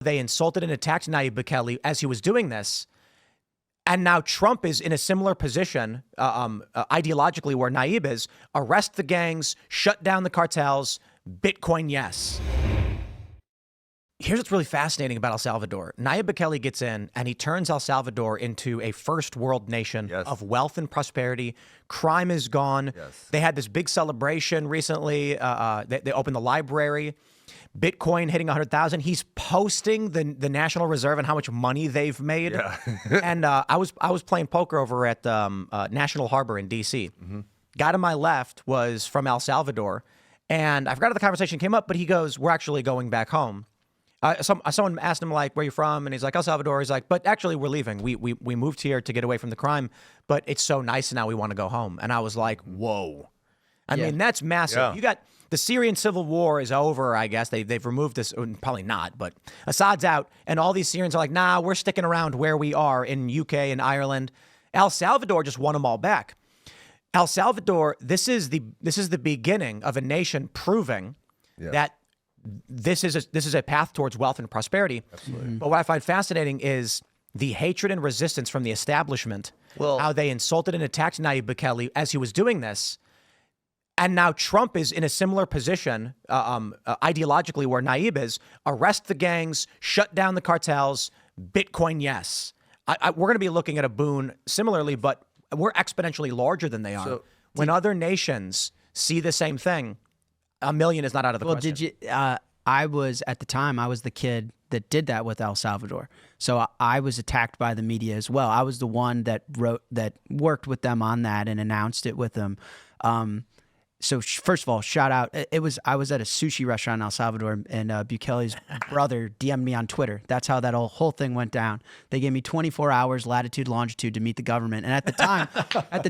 They insulted and attacked Nayib Bukele as he was doing this. And now Trump is in a similar position ideologically where Nayib is. Arrest the gangs, shut down the cartels, Bitcoin, yes. Here's what's really fascinating about El Salvador. Nayib Bukele gets in and he turns El Salvador into a first world nation of wealth and prosperity. Crime is gone. They had this big celebration recently. They opened the library. Bitcoin hitting 100,000. He's posting the National Reserve and how much money they've made. And I was playing poker over at National Harbor in D.C. Guy to my left was from El Salvador. And I forgot how the conversation came up, but he goes, we're actually going back home. Someone asked him, like, where you from? And he's like, El Salvador. He's like, but actually, we're leaving. We moved here to get away from the crime, but it's so nice now we want to go home. And I was like, whoa. I mean, that's massive. You got the Syrian civil war is over, I guess. They've removed this, probably not, but Assad's out. And all these Syrians are like, nah, we're sticking around where we are in UK and Ireland. El Salvador just won them all back. El Salvador, this is the beginning of a nation proving that this is a path towards wealth and prosperity. But what I find fascinating is the hatred and resistance from the establishment, how they insulted and attacked Nayib Bukele as he was doing this. And now Trump is in a similar position ideologically where Nayib is. Arrest the gangs, shut down the cartels, Bitcoin, yes. We're going to be looking at a boon similarly, but we're exponentially larger than they are. So, when other nations see the same thing, a million is not out of the question. Did you? I was the kid that did that with El Salvador. So I was attacked by the media as well. I was the one that worked with them on that and announced it with them. So first of all, shout out. I was at a sushi restaurant in El Salvador, and Bukele's brother DM'd me on Twitter. That's how that whole thing went down. They gave me 24 hours latitude, longitude to meet the government. And at the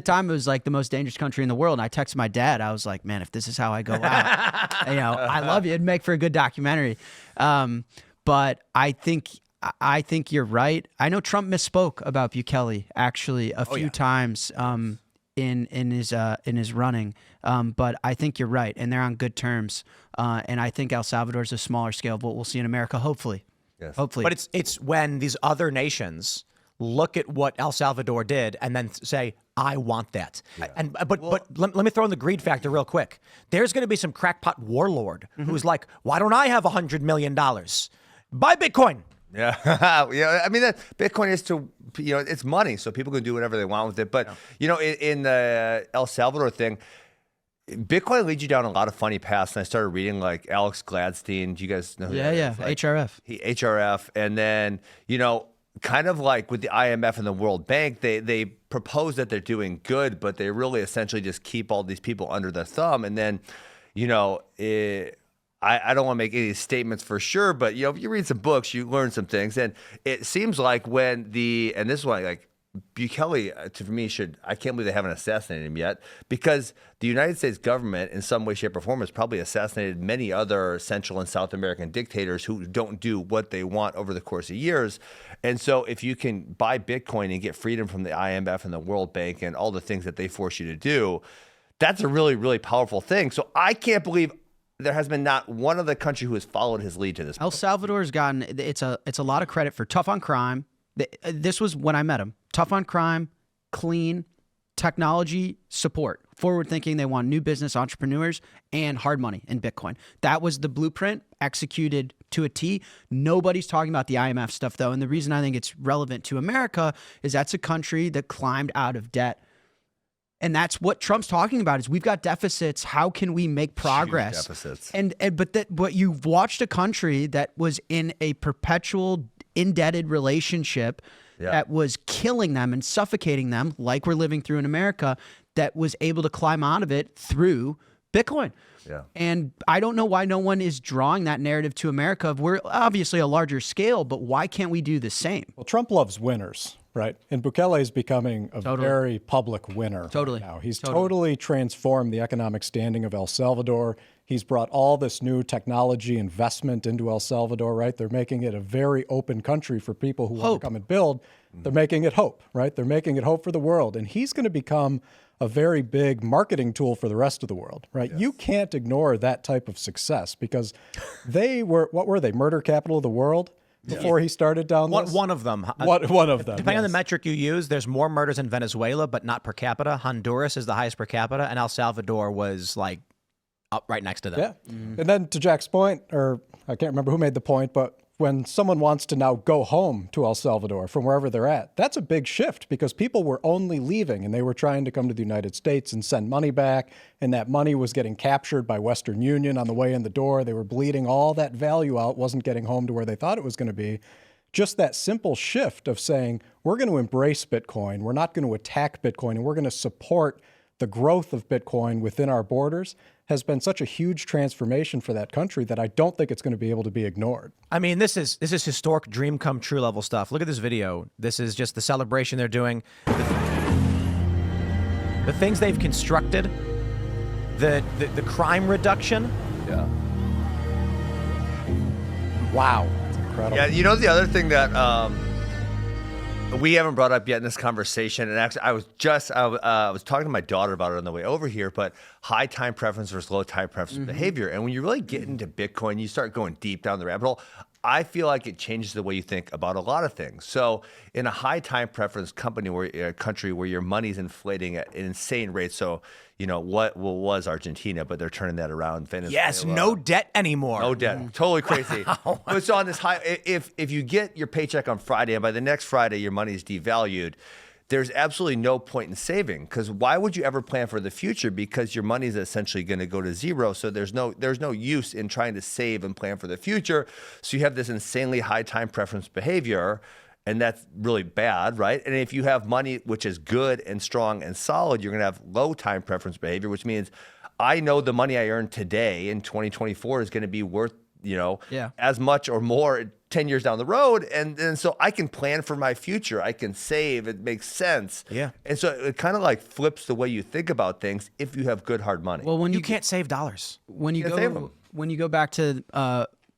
time, it was like the most dangerous country in the world. And I texted my dad. I was like, man, if this is how I go out, I love you. It'd make for a good documentary. But I think you're right. I know Trump misspoke about Bukele actually a few times. In his running, but I think you're right, and they're on good terms. And I think El Salvador is a smaller scale of what we'll see in America, hopefully. Hopefully. But it's when these other nations look at what El Salvador did and then say, I want that. But let me throw in the greed factor real quick. There's going to be some crackpot warlord who's like, why don't I have $100 million? Buy Bitcoin. Yeah. I mean, Bitcoin is it's money, so people can do whatever they want with it. But, in the El Salvador thing, Bitcoin leads you down a lot of funny paths. And I started reading like Alex Gladstein. Do you guys know who that is? Like, HRF. HRF. And then, kind of like with the IMF and the World Bank, they propose that they're doing good, but they really essentially just keep all these people under their thumb. And then, I don't want to make any statements for sure, but if you read some books, you learn some things. And it seems like and this is why, like, Bukele, for me, I can't believe they haven't assassinated him yet, because the United States government in some way, shape, or form has probably assassinated many other Central and South American dictators who don't do what they want over the course of years. And so if you can buy Bitcoin and get freedom from the IMF and the World Bank and all the things that they force you to do, that's a really, really powerful thing. So I can't believe there has been not one other country who has followed his lead to this point. El Salvador's gotten it's a lot of credit for tough on crime. This was when I met him. Tough on crime, clean, technology support, forward thinking. They want new business entrepreneurs and hard money in Bitcoin. That was the blueprint executed to a T. Nobody's talking about the IMF stuff though, and the reason I think it's relevant to America is that's a country that climbed out of debt. And that's what Trump's talking about is we've got deficits. How can we make progress? Huge deficits. But you've watched a country that was in a perpetual indebted relationship that was killing them and suffocating them, like we're living through in America, that was able to climb out of it through Bitcoin. Yeah. And I don't know why no one is drawing that narrative to America of we're obviously a larger scale, but why can't we do the same? Well, Trump loves winners, right? And Bukele is becoming a very public winner right now. He's totally transformed the economic standing of El Salvador. He's brought all this new technology investment into El Salvador, right? They're making it a very open country for people who want to come and build. They're making it hope, right? They're making it hope for the world. And he's going to become a very big marketing tool for the rest of the world, right? Yes. You can't ignore that type of success because what were they? Murder capital of the world. before he started down this? One of them. One of them. Depending on the yes. metric you use, there's more murders in Venezuela, but not per capita. Honduras is the highest per capita, and El Salvador was like up right next to them. Yeah. And then to Jack's point, or I can't remember who made the point, but when someone wants to now go home to El Salvador from wherever they're at, that's a big shift because people were only leaving and they were trying to come to the United States and send money back. And that money was getting captured by Western Union on the way in the door. They were bleeding all that value out, wasn't getting home to where they thought it was going to be. Just that simple shift of saying, we're going to embrace Bitcoin. We're not going to attack Bitcoin, and we're going to support the growth of Bitcoin within our borders has been such a huge transformation for that country that I don't think it's going to be able to be ignored. I mean, this is historic dream come true level stuff. Look at this video. This is just the celebration they're doing. The things they've constructed, the crime reduction. Yeah. Wow. It's incredible. Yeah, you know the other thing that we haven't brought up yet in this conversation, and actually I was talking to my daughter about it on the way over here, but high time preference versus low time preference behavior. And when you really get into Bitcoin, you start going deep down the rabbit hole. I feel like it changes the way you think about a lot of things. So in a high time preference country where your money's inflating at an insane rate, so you know what was Argentina, but they're turning that around. Venezuela. Yes, no debt anymore. No debt. Totally crazy. Wow. But so on this high, if you get your paycheck on Friday and by the next Friday your money is devalued, there's absolutely no point in saving, because why would you ever plan for the future? Because your money is essentially going to go to zero. So there's no use in trying to save and plan for the future. So you have this insanely high time preference behavior, and that's really bad, right? And if you have money which is good and strong and solid, you're going to have low time preference behavior, which means I know the money I earn today in 2024 is going to be worth, as much or more 10 years down the road. And so I can plan for my future. I can save. It makes sense. Yeah. And so it kind of like flips the way you think about things if you have good hard money. Well, when You can't save dollars. when you can't save 'em. go when you go back to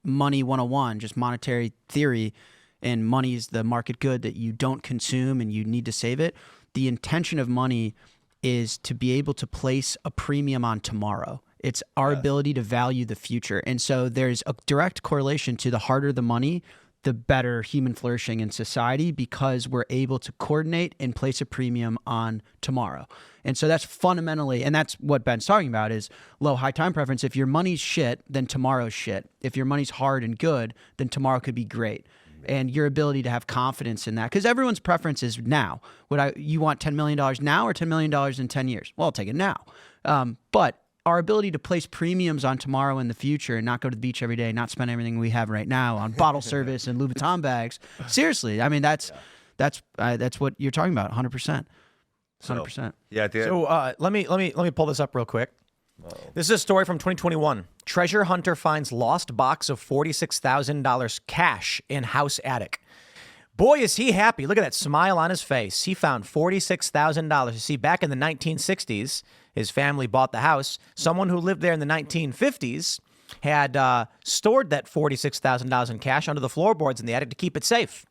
money 101, just monetary theory, and money is the market good that you don't consume and you need to save it. The intention of money is to be able to place a premium on tomorrow. It's our ability to value the future. And so there's a direct correlation to the harder the money, the better human flourishing in society, because we're able to coordinate and place a premium on tomorrow. And so that's fundamentally, and that's what Ben's talking about, is low high time preference. If your money's shit, then tomorrow's shit. If your money's hard and good, then tomorrow could be great. And your ability to have confidence in that, because everyone's preference is now. You want $10 million now or $10 million in 10 years? Well, I'll take it now. But our ability to place premiums on tomorrow and the future and not go to the beach every day, not spend everything we have right now on bottle service and Louis Vuitton bags. Seriously, I mean, that's what you're talking about, 100%. 100%. Yeah. So let me pull this up real quick. This is a story from 2021. Treasure hunter finds lost box of $46,000 cash in house attic. Boy, is he happy. Look at that smile on his face. He found $46,000. You see, back in the 1960s, his family bought the house. Someone who lived there in the 1950s had stored that $46,000 in cash under the floorboards in the attic to keep it safe.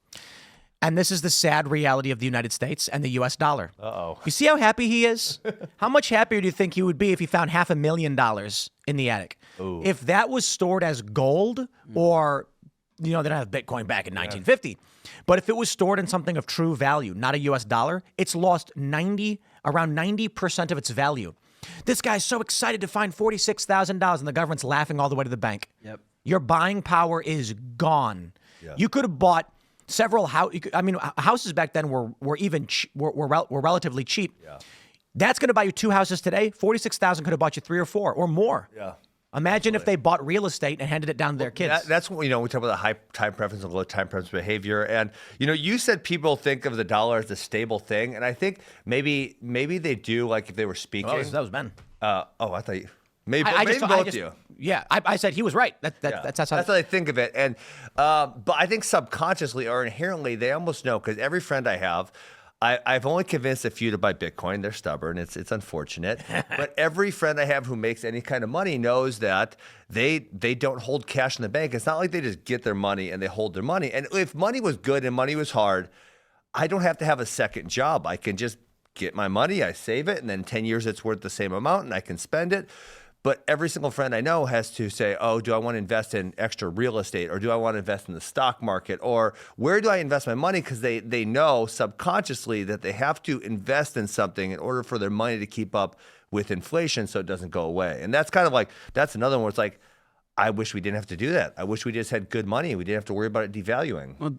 And this is the sad reality of the United States and the U.S. dollar. Uh-oh. You see how happy he is? How much happier do you think he would be if he found $500,000 in the attic? Ooh. If that was stored as gold, or, they don't have Bitcoin back in 1950. But if it was stored in something of true value, not a U.S. dollar, it's lost around 90% of its value. This guy's so excited to find $46,000 and the government's laughing all the way to the bank. Yep. Your buying power is gone. Yeah. You could have bought several houses back then were relatively cheap. Yeah. That's going to buy you two houses today. $46,000 could have bought you 3 or 4 or more. Yeah. Imagine if they bought real estate and handed it down to their kids. That's when we talk about the high time preference and low time preference behavior. And you said people think of the dollar as a stable thing, and I think maybe they do, like if they were speaking. Oh, that was Ben. I thought you. Maybe both of you. Yeah, I said he was right. That's how I think of it. And but I think subconsciously or inherently they almost know, because every friend I have, I've only convinced a few to buy Bitcoin. They're stubborn. It's unfortunate. But every friend I have who makes any kind of money knows that they don't hold cash in the bank. It's not like they just get their money and they hold their money. And if money was good and money was hard, I don't have to have a second job. I can just get my money, I save it, and then 10 years it's worth the same amount and I can spend it. But every single friend I know has to say, oh, do I want to invest in extra real estate, or do I want to invest in the stock market, or where do I invest my money? Because they know subconsciously that they have to invest in something in order for their money to keep up with inflation so it doesn't go away. And that's kind of like, that's another one where it's like, I wish we didn't have to do that. I wish we just had good money. We didn't have to worry about it devaluing. Well,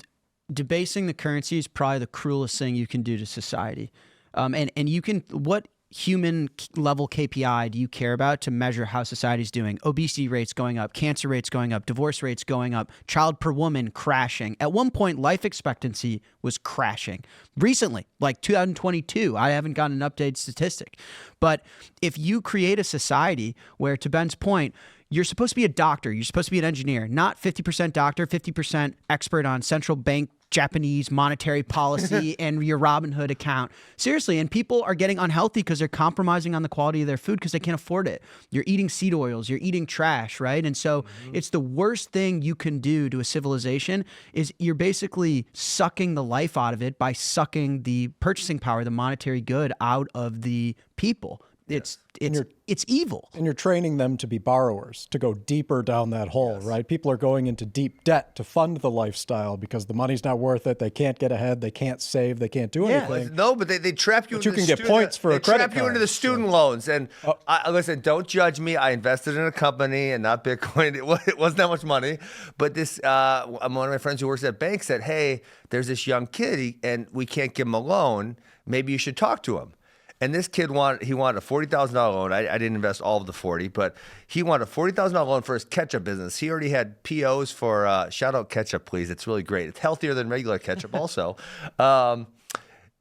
debasing the currency is probably the cruelest thing you can do to society. And you can, what human level KPI do you care about to measure how society's doing? Obesity rates going up, cancer rates going up, divorce rates going up, child per woman crashing. At one point, life expectancy was crashing. Recently, like 2022, I haven't gotten an updated statistic. But if you create a society where, to Ben's point, you're supposed to be a doctor, you're supposed to be an engineer, not 50% doctor, 50% expert on central bank Japanese monetary policy and your Robinhood account. Seriously, and people are getting unhealthy because they're compromising on the quality of their food because they can't afford it. You're eating seed oils, you're eating trash, right? And so it's the worst thing you can do to a civilization is you're basically sucking the life out of it by sucking the purchasing power, the monetary good out of the people. It's evil. And you're training them to be borrowers, to go deeper down that hole, right? People are going into deep debt to fund the lifestyle because the money's not worth it. They can't get ahead. They can't save. They can't do anything. No, but they trap you. But you can get points for a credit card. They trap you into the student loans. And listen, don't judge me. I invested in a company and not Bitcoin. It wasn't that much money. But this, one of my friends who works at a bank said, hey, there's this young kid and we can't give him a loan. Maybe you should talk to him. And this kid wanted a $40,000 loan. I didn't invest all of the 40, but he wanted a $40,000 loan for his ketchup business. He already had POs for, shout out ketchup, please. It's really great. It's healthier than regular ketchup also.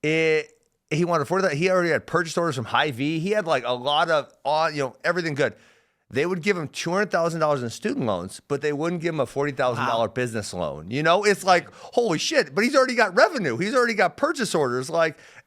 He wanted $40,000. He already had purchase orders from Hy-Vee. He had like a lot of, everything good. They would give him $200,000 in student loans, but they wouldn't give him a $40,000 business loan. It's like, holy shit, but he's already got revenue. He's already got purchase orders.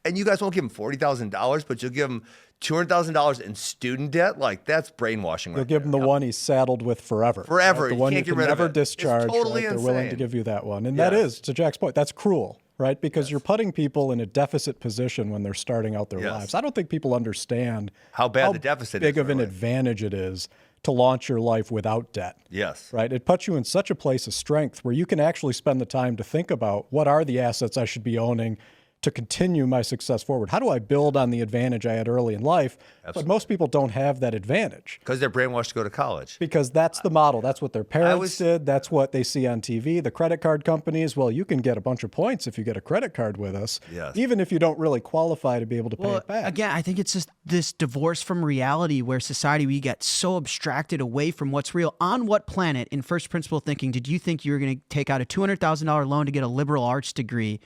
And you guys won't give him $40,000, but you'll give him $200,000 in student debt? Like, that's brainwashing. You'll give him the one he's saddled with forever. Forever. Right? The one you can never discharge. It's totally They're insane. willing to give you that one. And that is, to Jack's point, that's cruel, right? Because you're putting people in a deficit position when they're starting out their lives. I don't think people understand how bad the deficit is. Big of an advantage it is to launch your life without debt. Yes. Right? It puts you in such a place of strength where you can actually spend the time to think about what are the assets I should be owning to continue my success forward. How do I build on the advantage I had early in life? Absolutely. But most people don't have that advantage. Because they're brainwashed to go to college. Because that's the model. That's what their parents did. That's what they see on TV. The credit card companies, well, you can get a bunch of points if you get a credit card with us, even if you don't really qualify to be able to pay it back. Again, I think it's just this divorce from reality where society, we get so abstracted away from what's real. On what planet, in first principle thinking, did you think you were going to take out a $200,000 loan to get a liberal arts degree?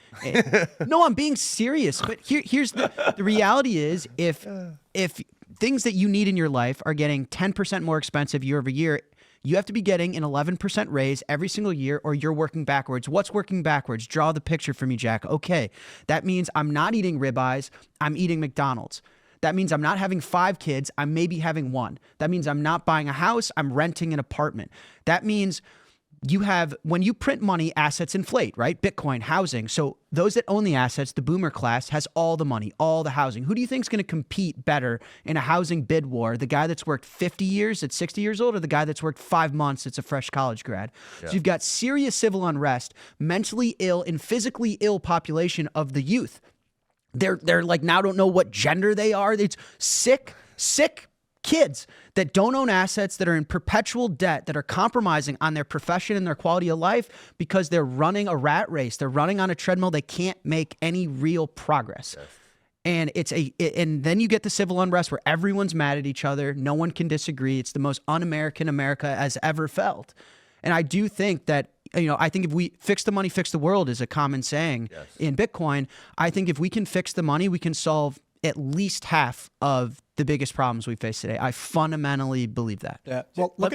No, I'm being serious. But here's the reality is if things that you need in your life are getting 10% more expensive year over year, you have to be getting an 11% raise every single year or you're working backwards. What's working backwards? Draw the picture for me, Jack. Okay, that means I'm not eating ribeyes. I'm eating McDonald's. That means I'm not having 5 kids. I'm maybe having 1. That means I'm not buying a house. I'm renting an apartment. That means when you print money, assets inflate, right? Bitcoin, housing. So those that own the assets, the boomer class, has all the money, all the housing. Who do you think is going to compete better in a housing bid war? The guy that's worked 50 years at 60 years old or the guy that's worked 5 months that's a fresh college grad? Yeah. So you've got serious civil unrest, mentally ill and physically ill population of the youth. They're like now don't know what gender they are. It's sick kids that don't own assets, that are in perpetual debt, that are compromising on their profession and their quality of life because they're running a rat race. They're running on a treadmill. They can't make any real progress. Yes. And and then you get the civil unrest where everyone's mad at each other. No one can disagree. It's the most un-American America has ever felt. And I do think that, I think if we fix the money, fix the world is a common saying in Bitcoin. I think if we can fix the money, we can solve at least half of the biggest problems we face today. I fundamentally believe that. Yeah. Well, let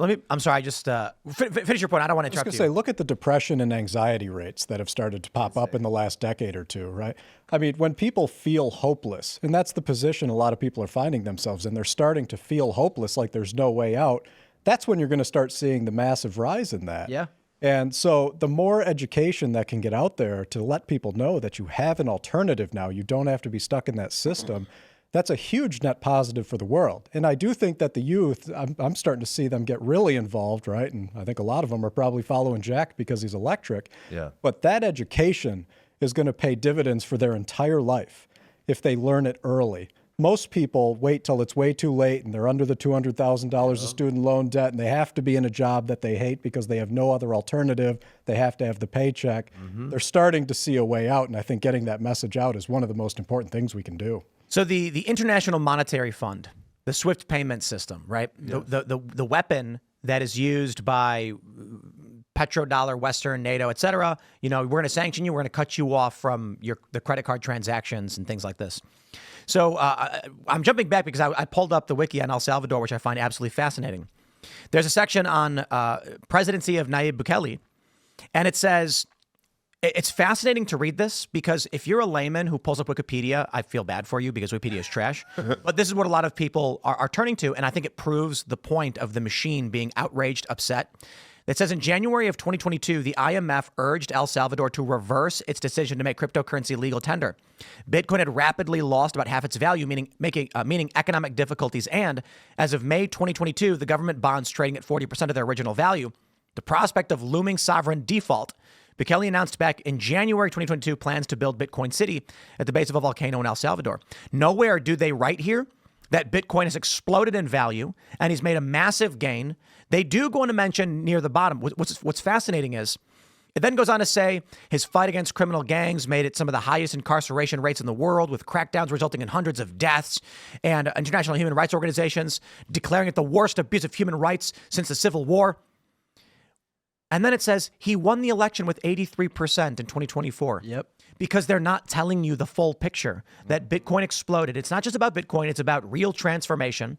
me. I'm sorry. Just finish your point. I don't want to interrupt you. I was going to say, look at the depression and anxiety rates that have started to pop up in the last decade or two, right? I mean, when people feel hopeless, and that's the position a lot of people are finding themselves in, they're starting to feel hopeless, like there's no way out. That's when you're going to start seeing the massive rise in that. Yeah. And so the more education that can get out there to let people know that you have an alternative now, you don't have to be stuck in that system, that's a huge net positive for the world. And I do think that the youth, I'm starting to see them get really involved, right? And I think a lot of them are probably following Jack because he's electric. Yeah. But that education is going to pay dividends for their entire life if they learn it early. Most people wait till it's way too late and they're under the $200,000 of student loan debt and they have to be in a job that they hate because they have no other alternative. They have to have the paycheck. They're starting to see a way out, and I think getting that message out is one of the most important things we can do. So the International Monetary Fund, the SWIFT payment system, right? Yeah. The weapon that is used by petrodollar, Western, NATO, et cetera, we're going to sanction you. We're going to cut you off from the credit card transactions and things like this. So I'm jumping back because I pulled up the wiki on El Salvador, which I find absolutely fascinating. There's a section on presidency of Nayib Bukele, and it says, it's fascinating to read this because if you're a layman who pulls up Wikipedia, I feel bad for you because Wikipedia is trash. But this is what a lot of people are turning to, and I think it proves the point of the machine being outraged, upset. It says in January of 2022, the IMF urged El Salvador to reverse its decision to make cryptocurrency legal tender. Bitcoin had rapidly lost about half its value, meaning economic difficulties. And as of May 2022, the government bonds trading at 40% of their original value. The prospect of looming sovereign default. Bukele announced back in January 2022 plans to build Bitcoin City at the base of a volcano in El Salvador. Nowhere do they write here that Bitcoin has exploded in value and he's made a massive gain. They do go on to mention near the bottom. What's fascinating is it then goes on to say his fight against criminal gangs made it some of the highest incarceration rates in the world, with crackdowns resulting in hundreds of deaths, and international human rights organizations declaring it the worst abuse of human rights since the Civil War. And then it says he won the election with 83% in 2024. Yep. Because they're not telling you the full picture that Bitcoin exploded. It's not just about Bitcoin. It's about real transformation,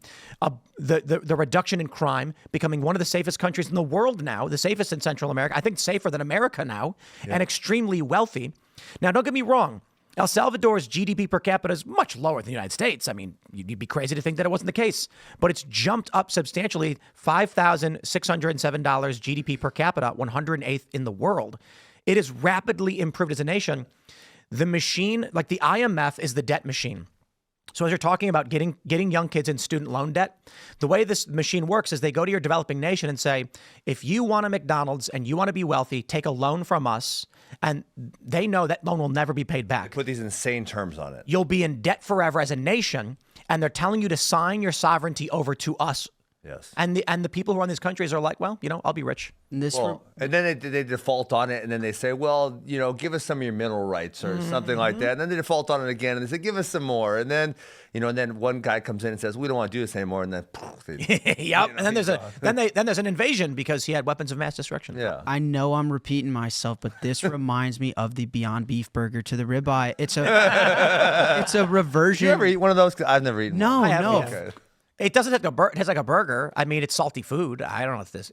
the reduction in crime, becoming one of the safest countries in the world now, the safest in Central America, I think safer than America now, and extremely wealthy. Now, don't get me wrong. El Salvador's GDP per capita is much lower than the United States. I mean, you'd be crazy to think that it wasn't the case. But it's jumped up substantially, $5,607 GDP per capita, 108th in the world. It has rapidly improved as a nation. The machine, like the IMF, is the debt machine. So as you're talking about getting young kids in student loan debt, the way this machine works is they go to your developing nation and say, if you want a McDonald's and you want to be wealthy, take a loan from us. And they know that loan will never be paid back. They put these insane terms on it. You'll be in debt forever as a nation. And they're telling you to sign your sovereignty over to us. Yes. And the people who run these countries are like, well, I'll be rich. And then they default on it, and then they say, well, give us some of your mineral rights or something like that. And then they default on it again, and they say, give us some more. And then, and then one guy comes in and says, we don't want to do this anymore. And then, yep. And then there's an invasion because he had weapons of mass destruction. Yeah. I know I'm repeating myself, but this reminds me of the Beyond Beef burger to the ribeye. It's a reversion. Did you ever eat one of those? I've never eaten one. No. Okay. It doesn't have it has like a burger. I mean, it's salty food. I don't know if this,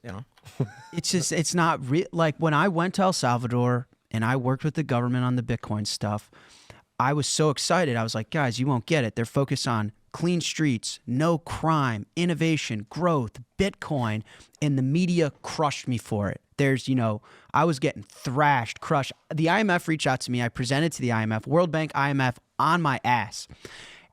It's just, it's not real. Like when I went to El Salvador and I worked with the government on the Bitcoin stuff, I was so excited. I was like, guys, you won't get it. They're focused on clean streets, no crime, innovation, growth, Bitcoin, and the media crushed me for it. There's, I was getting thrashed, crushed. The IMF reached out to me. I presented to the IMF, World Bank, IMF, on my ass.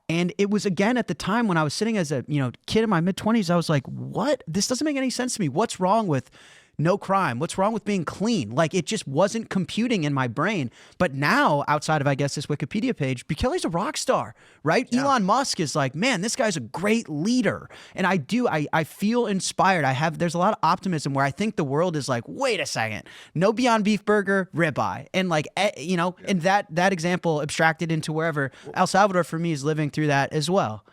And it was, again, at the time when I was sitting as a kid in my mid-20s, I was like, what? This doesn't make any sense to me. What's wrong with no crime? What's wrong with being clean? Like, it just wasn't computing in my brain. But now, outside of, I guess, this Wikipedia page, Bukele's a rock star, right? Yeah. Elon Musk is like, man, this guy's a great leader. And I feel inspired. There's a lot of optimism where I think the world is like, wait a second, no Beyond Beef burger, ribeye. And like, and that example abstracted into wherever, El Salvador for me is living through that as well.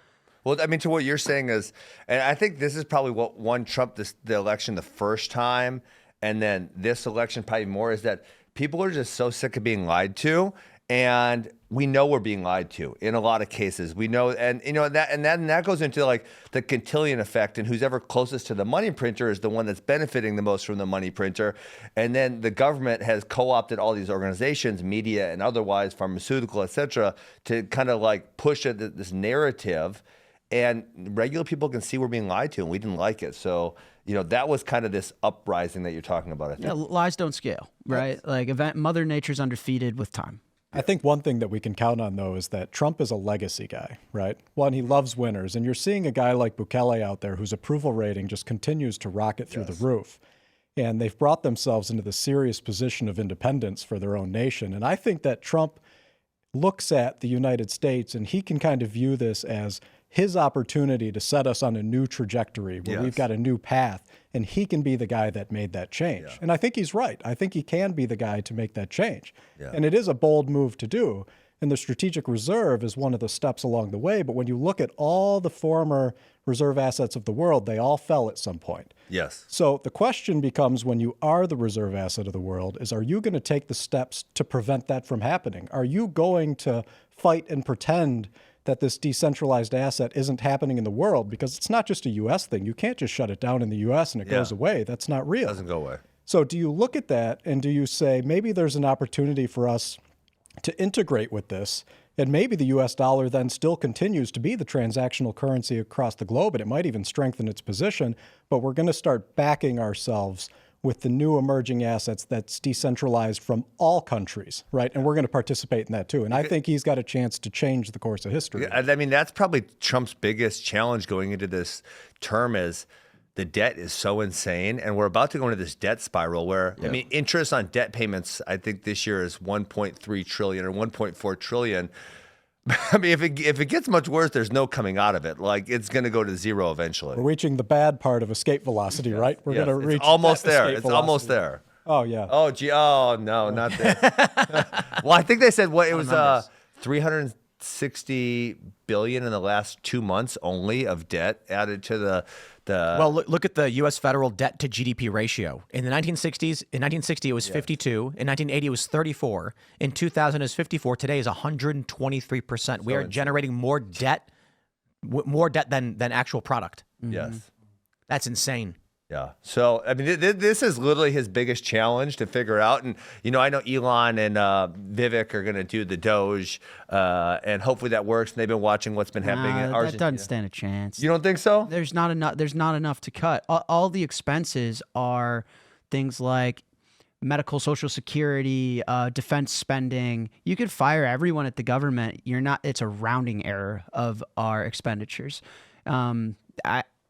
Well, I mean, to what you're saying is, and I think this is probably what won Trump the election the first time, and then this election probably more, is that people are just so sick of being lied to, and we know we're being lied to in a lot of cases. We know, and that goes into like the Cantillon effect, and who's ever closest to the money printer is the one that's benefiting the most from the money printer. And then the government has co-opted all these organizations, media and otherwise, pharmaceutical, et cetera, to kind of like push this narrative. And regular people can see we're being lied to, and we didn't like it. So, that was kind of this uprising that you're talking about, I think. Yeah, lies don't scale, right? Like, Mother Nature's undefeated with time. I think one thing that we can count on, though, is that Trump is a legacy guy, right? One, he loves winners. And you're seeing a guy like Bukele out there whose approval rating just continues to rocket through the roof. And they've brought themselves into the serious position of independence for their own nation. And I think that Trump looks at the United States and he can kind of view this as his opportunity to set us on a new trajectory where we've got a new path, and he can be the guy that made that change. And I think he's right. I think he can be the guy to make that change. And it is a bold move to do. And the strategic reserve is one of the steps along the way. But when you look at all the former reserve assets of the world, they all fell at some point. Yes. So the question becomes, when you are the reserve asset of the world, is are you going to take the steps to prevent that from happening? Are you going to fight and pretend that this decentralized asset isn't happening in the world? Because it's not just a U.S. thing. You can't just shut it down in the U.S. and it goes away. That's not real. It doesn't go away. So do you look at that and do you say, maybe there's an opportunity for us to integrate with this, and maybe the U.S. dollar then still continues to be the transactional currency across the globe, and it might even strengthen its position, but we're going to start backing ourselves with the new emerging assets that's decentralized from all countries, right? And we're going to participate in that too. And I think he's got a chance to change the course of history. I mean, that's probably Trump's biggest challenge going into this term is the debt is so insane. And we're about to go into this debt spiral where, I mean, interest on debt payments, I think this year is 1.3 trillion or 1.4 trillion. I mean, if it gets much worse, there's no coming out of it. Like, it's going to go to zero eventually. We're reaching the bad part of escape velocity, right? We're going to reach almost there. It's velocity. Almost there. Oh, yeah. Oh, gee. Oh, no, not this. Well, I think they said it was 360 billion in the last 2 months only of debt added to the. Well, look at the U.S. federal debt to GDP ratio. In the 1960s, in 1960 it was 52. In 1980 it was 34. In 2000 it was 54. Today is 123%. We are generating more debt than actual product. Yes, that's insane. Yeah. So, I mean, this is literally his biggest challenge to figure out. And, you know, I know Elon and Vivek are going to do the Doge, and hopefully that works. And they've been watching what's been happening in Argentina. That doesn't stand a chance. You don't think so? There's not enough to cut. All the expenses are things like medical, social security, defense spending. You could fire everyone at the government. It's a rounding error of our expenditures.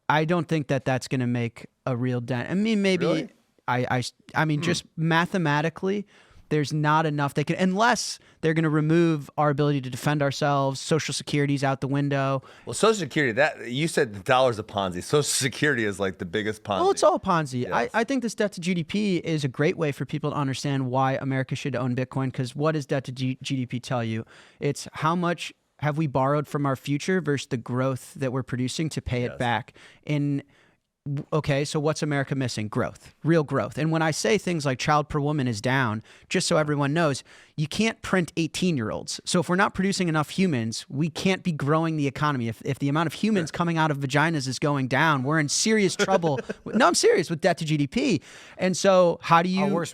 I don't think that that's going to make a real dent. I mean, maybe Really? I mean, just mathematically, there's not enough they can, unless they're going to remove our ability to defend ourselves. Social Security's out the window. Well, Social Security, that you said the dollar's a Ponzi. Social Security is like the biggest Ponzi. Well, it's all Ponzi. Yes. I think this debt to GDP is a great way for people to understand why America should own Bitcoin, because what does debt to GDP tell you? It's how much have we borrowed from our future versus the growth that we're producing to pay it back. Okay, so what's America missing? Growth, real growth. And when I say things like child per woman is down, just so everyone knows, you can't print 18-year-olds. So if we're not producing enough humans, we can't be growing the economy. If the amount of humans coming out of vaginas is going down, we're in serious trouble. No, I'm serious, with debt to GDP. And so how do you...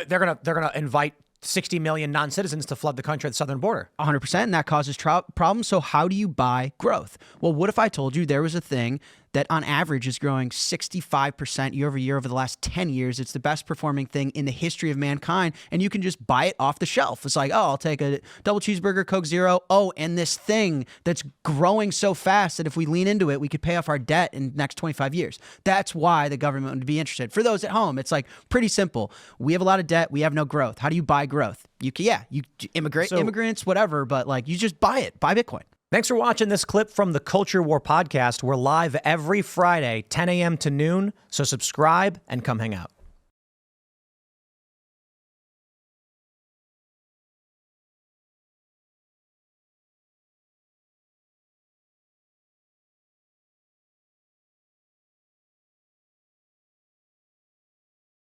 They're gonna invite 60 million non-citizens to flood the country at the southern border. 100%, and that causes problems. So how do you buy growth? Well, what if I told you there was a thing that on average is growing 65% year over year over the last 10 years? It's the best performing thing in the history of mankind, and you can just buy it off the shelf. It's like, oh, I'll take a double cheeseburger, Coke Zero. Oh, and this thing that's growing so fast that if we lean into it, we could pay off our debt in the next 25 years. That's why the government would be interested. For those at home, it's like pretty simple. We have a lot of debt. We have no growth. How do you buy growth? Immigrants, whatever, but like you just buy it. Buy Bitcoin. Thanks for watching this clip from the Culture War podcast. We're live every Friday, 10 a.m. to noon, so subscribe and come hang out.